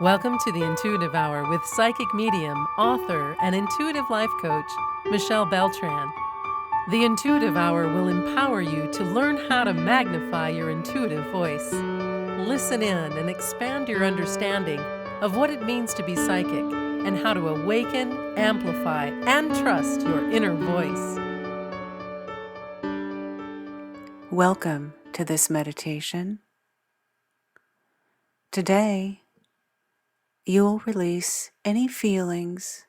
Welcome to the Intuitive Hour with psychic medium, author, and intuitive life coach, Michelle Beltran. The Intuitive Hour will empower you to learn how to magnify your intuitive voice. Listen in and expand your understanding of what it means to be psychic and how to awaken, amplify, and trust your inner voice. Welcome to this meditation. Today, you'll release any feelings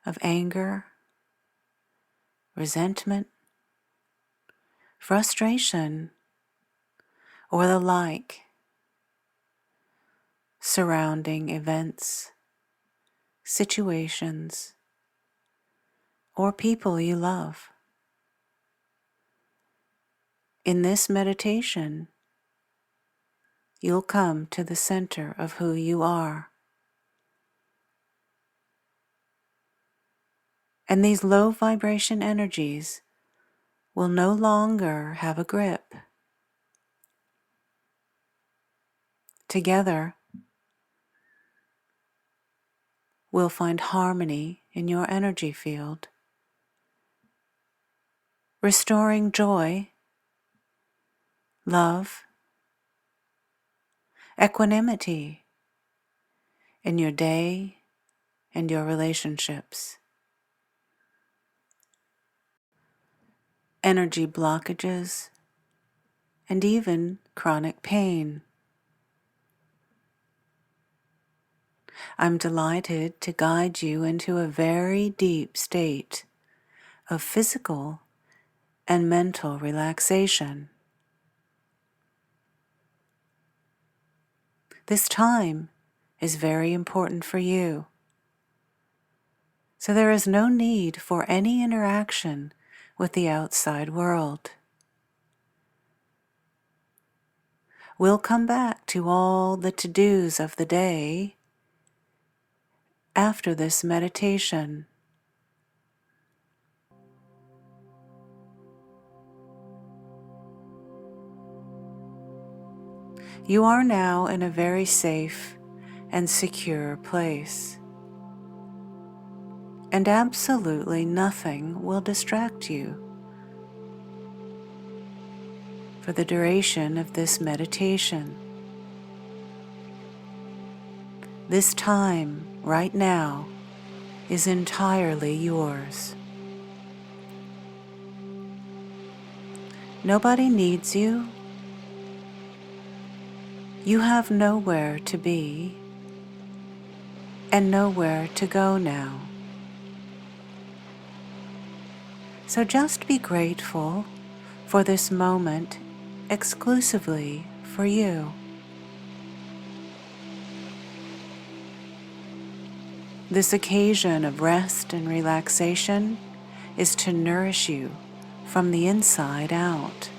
of anger, resentment, frustration, or the like surrounding events, situations, or people you love. In this meditation, you'll come to the center of who you are. And these low vibration energies will no longer have a grip. Together, we'll find harmony in your energy field, restoring joy, love, equanimity in your day and your relationships. Energy blockages and even chronic pain. I'm delighted to guide you into a very deep state of physical and mental relaxation. This time is very important for you, so there is no need for any interaction with the outside world. We'll come back to all the to-dos of the day after this meditation. You are now in a very safe and secure place, and absolutely nothing will distract you for the duration of this meditation. This time, right now, is entirely yours. Nobody needs you. You have nowhere to be and nowhere to go now. So just be grateful for this moment exclusively for you. This occasion of rest and relaxation is to nourish you from the inside out.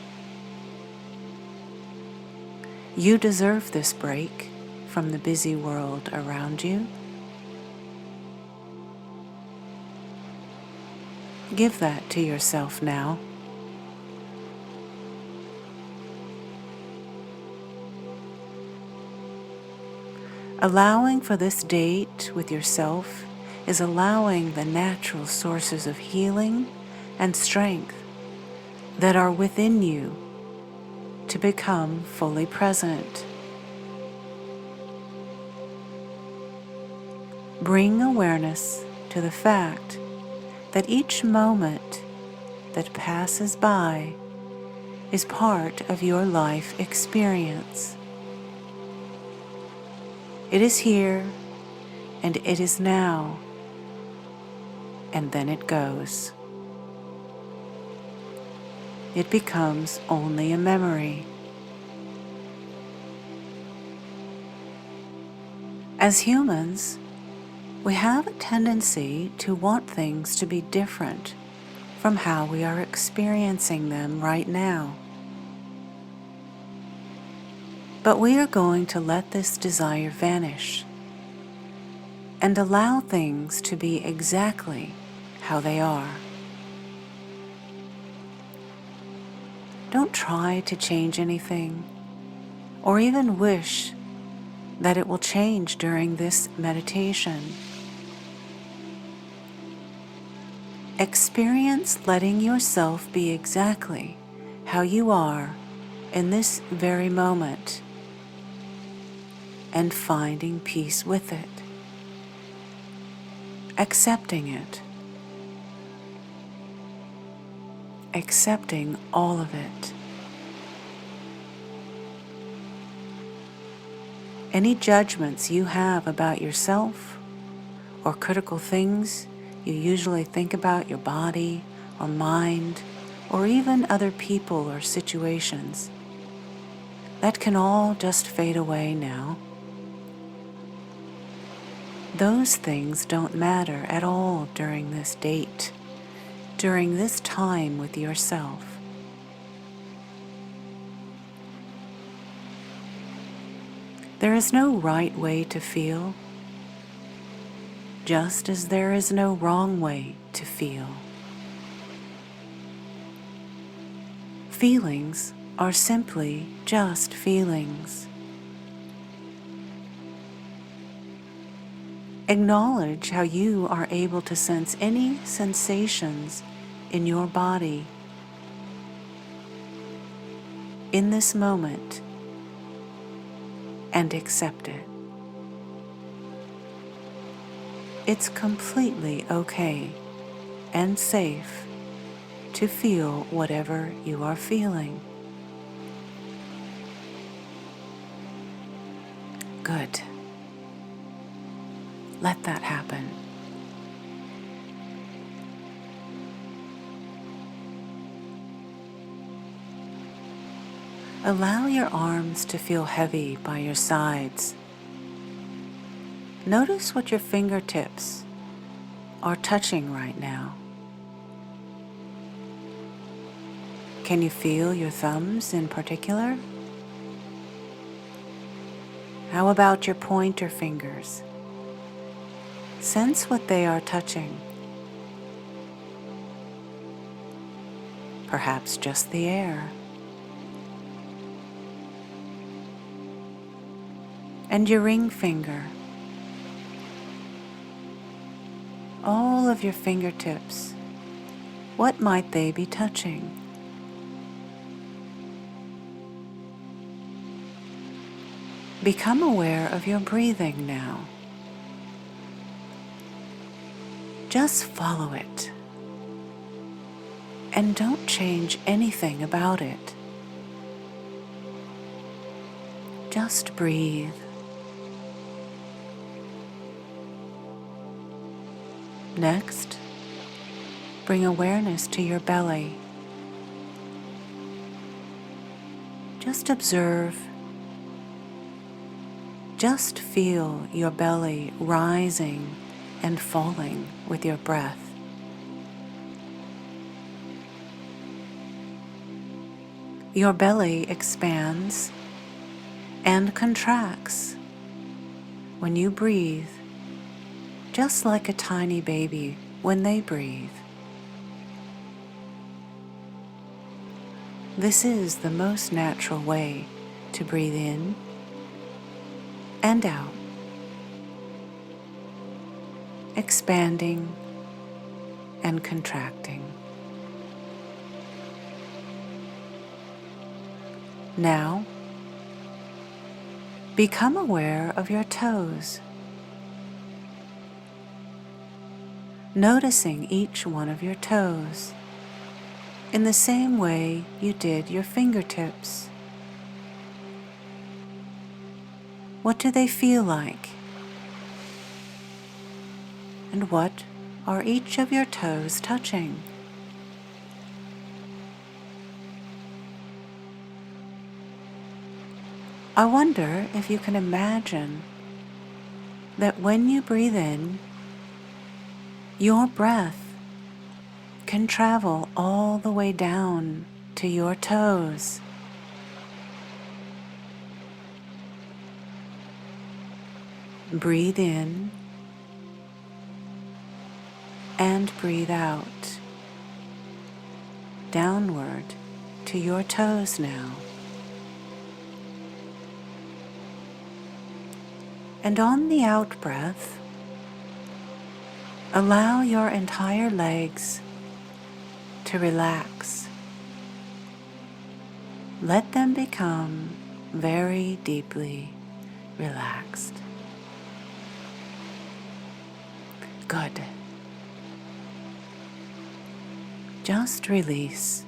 You deserve this break from the busy world around you. Give that to yourself now. Allowing for this date with yourself is allowing the natural sources of healing and strength that are within you to become fully present. Bring awareness to the fact that each moment that passes by is part of your life experience. It is here, and it is now, and then it goes. It becomes only a memory. As humans, we have a tendency to want things to be different from how we are experiencing them right now. But we are going to let this desire vanish and allow things to be exactly how they are. Don't try to change anything or even wish that it will change during this meditation. Experience letting yourself be exactly how you are in this very moment and finding peace with it, accepting it, accepting all of it. Any judgments you have about yourself or critical things you usually think about your body or mind or even other people or situations, that can all just fade away now. Those things don't matter at all during this date, during this time with yourself. There is no right way to feel, just as there is no wrong way to feel. Feelings are simply just feelings. Acknowledge how you are able to sense any sensations in your body in this moment and accept it. It's completely okay and safe to feel whatever you are feeling. Good. Let that happen. Allow your arms to feel heavy by your sides. Notice what your fingertips are touching right now. Can you feel your thumbs in particular? How about your pointer fingers? Sense what they are touching. Perhaps just the air. And your ring finger. All of your fingertips. What might they be touching? Become aware of your breathing now. Just follow it. And don't change anything about it. Just breathe. Next, bring awareness to your belly. Just observe. Just feel your belly rising and falling with your breath. Your belly expands and contracts when you breathe, just like a tiny baby when they breathe. This is the most natural way to breathe in and out, expanding and contracting. Now, become aware of your toes, noticing each one of your toes in the same way you did your fingertips. What do they feel like? And what are each of your toes touching? I wonder if you can imagine that when you breathe in, your breath can travel all the way down to your toes. Breathe in and breathe out, downward to your toes now. And on the out breath, allow your entire legs to relax. Let them become very deeply relaxed. Good. Just release.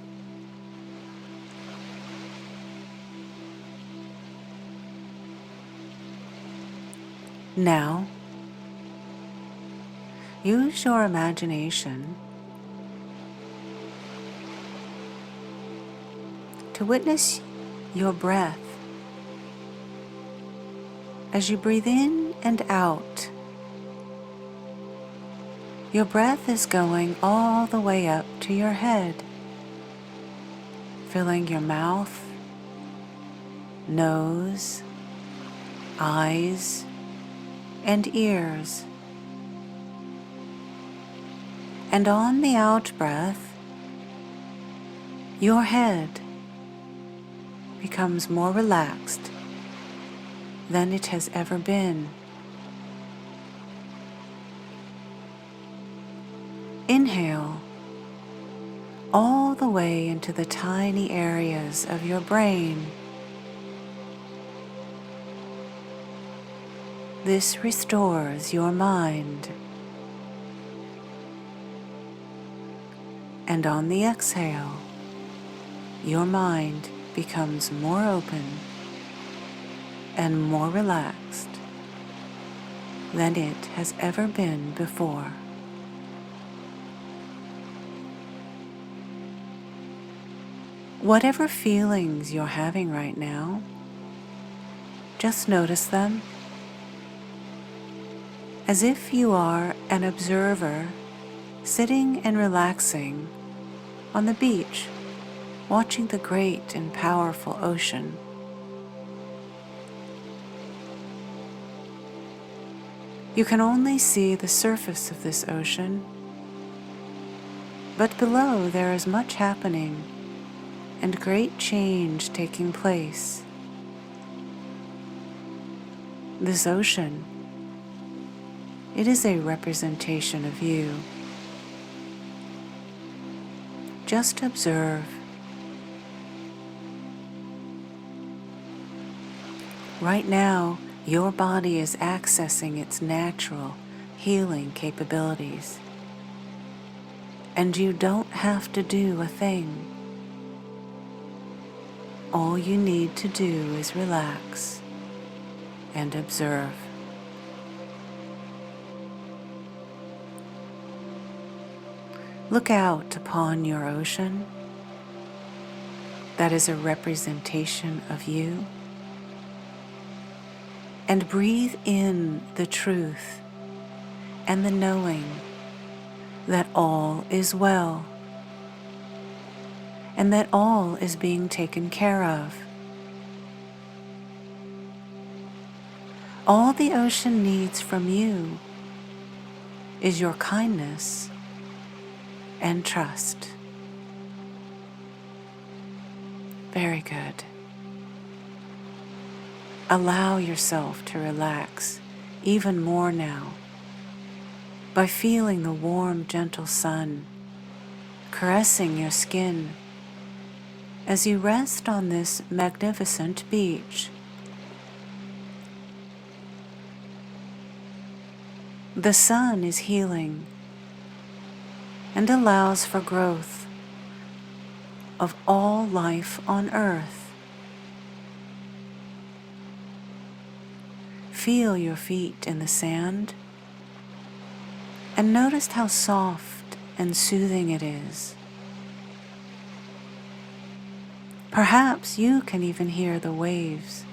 Now, use your imagination to witness your breath as you breathe in and out. Your breath is going all the way up to your head, filling your mouth, nose, eyes, and ears. And on the out breath, your head becomes more relaxed than it has ever been. Inhale all the way into the tiny areas of your brain. This restores your mind. And on the exhale, your mind becomes more open and more relaxed than it has ever been before. Whatever feelings you're having right now, just notice them as if you are an observer sitting and relaxing on the beach, watching the great and powerful ocean. You can only see the surface of this ocean, but below there is much happening and great change taking place. This ocean, it is a representation of you. Just observe. Right now, your body is accessing its natural healing capabilities, and you don't have to do a thing. All you need to do is relax and observe. Look out upon your ocean. That is a representation of you. And breathe in the truth and the knowing that all is well and that all is being taken care of. All the ocean needs from you is your kindness and trust. Very good. Allow yourself to relax even more now by feeling the warm, gentle sun caressing your skin as you rest on this magnificent beach. The sun is healing and allows for growth of all life on earth. Feel your feet in the sand and notice how soft and soothing it is. Perhaps you can even hear the waves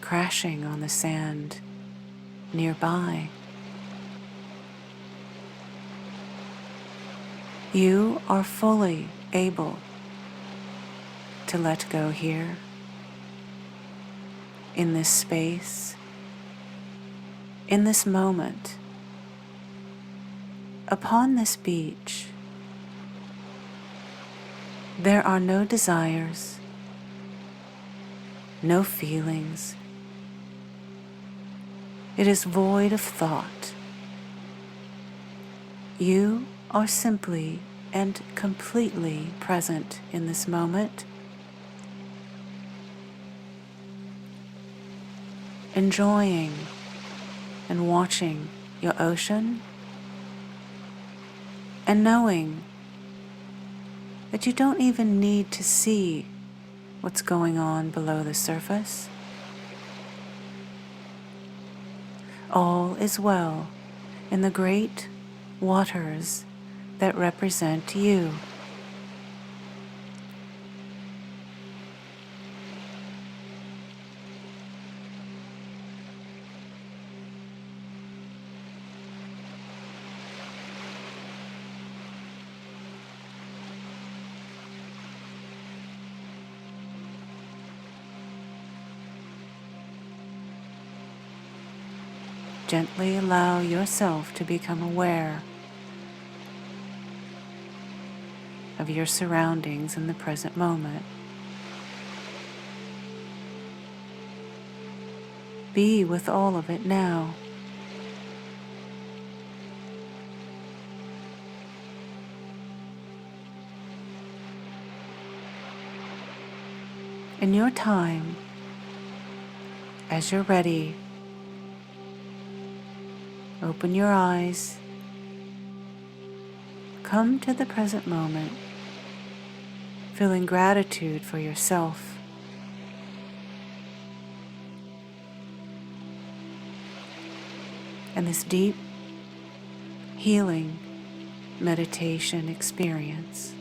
crashing on the sand nearby. You are fully able to let go here, in this space, in this moment, upon this beach. There are no desires, no feelings, It is void of thought. You are simply and completely present in this moment, enjoying and watching your ocean, and knowing that you don't even need to see what's going on below the surface. All is well in the great waters that represent you. Gently allow yourself to become aware of your surroundings in the present moment. Be with all of it now. In your time, as you're ready, open your eyes, come to the present moment, feeling gratitude for yourself, and this deep, healing meditation experience.